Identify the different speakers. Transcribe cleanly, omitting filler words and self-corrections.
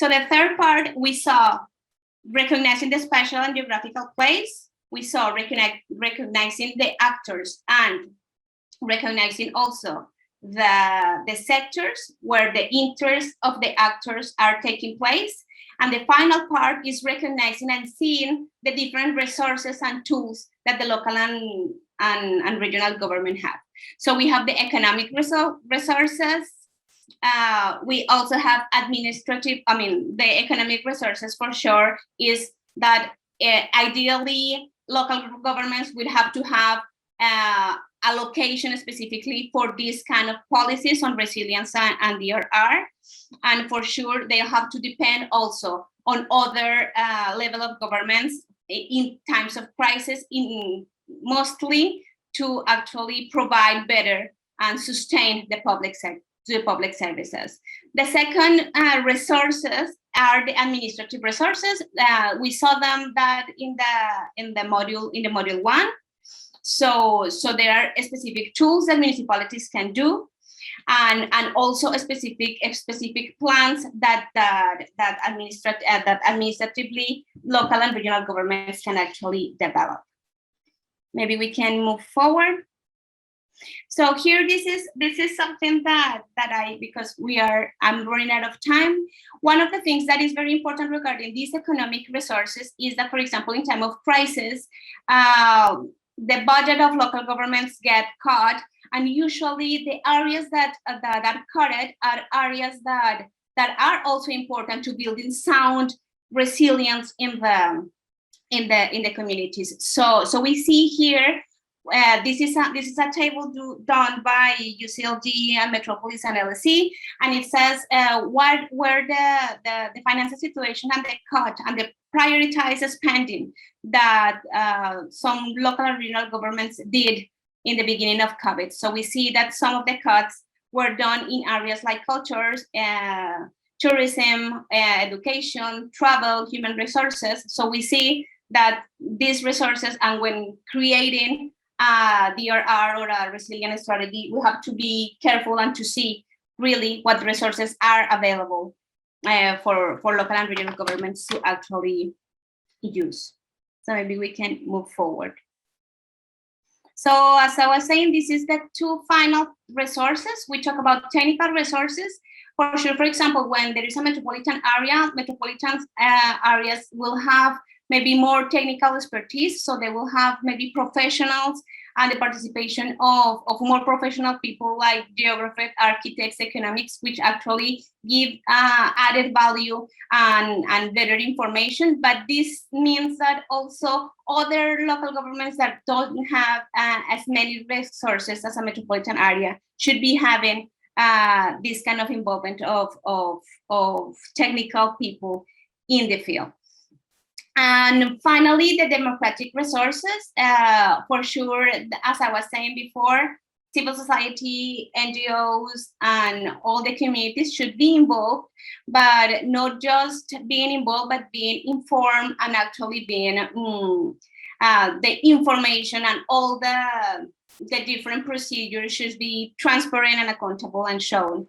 Speaker 1: So the third part, we saw recognizing the spatial and geographical place. We saw recognizing the actors and recognizing also the sectors where the interests of the actors are taking place. And the final part is recognizing and seeing the different resources and tools that the local and regional government have. So we have the economic resources. We also have administrative, the economic resources for sure is that ideally local governments would have to have allocation specifically for this kind of policies on resilience and DRR. And for sure, they have to depend also on other level of governments in times of crisis, mostly to actually provide better and sustain the public services. The second resources are the administrative resources. We saw them that in the module 1. So there are specific tools that municipalities can do, and also specific plans that administratively local and regional governments can actually develop. Maybe we can move forward. So here, this is something that because I'm running out of time. One of the things that is very important regarding these economic resources is that, for example, in time of crisis, the budget of local governments get cut, and usually the areas that are cut are areas that are also important to building sound resilience in the communities. So we see here. This is a table done by UCLG and Metropolis and LSE, and it says where the financial situation and the cut and the prioritized spending that some local and regional governments did in the beginning of COVID. So we see that some of the cuts were done in areas like cultures, tourism, education, travel, human resources. So we see that these resources, and when creating DRR or a resilience strategy, we have to be careful and to see really what resources are available for local and regional governments to actually use. So maybe we can move forward. So as I was saying, this is the two final resources. We talk about technical resources. For sure, for example, when there is a metropolitan area, metropolitan areas will have maybe more technical expertise. So they will have maybe professionals and the participation of more professional people like geographers, architects, economics, which actually give added value and better information. But this means that also other local governments that don't have as many resources as a metropolitan area should be having this kind of involvement of technical people in the field. And finally, the democratic resources, for sure, as I was saying before, civil society, NGOs, and all the communities should be involved, but not just being involved, but being informed and actually being the information and all the different procedures should be transparent and accountable and shown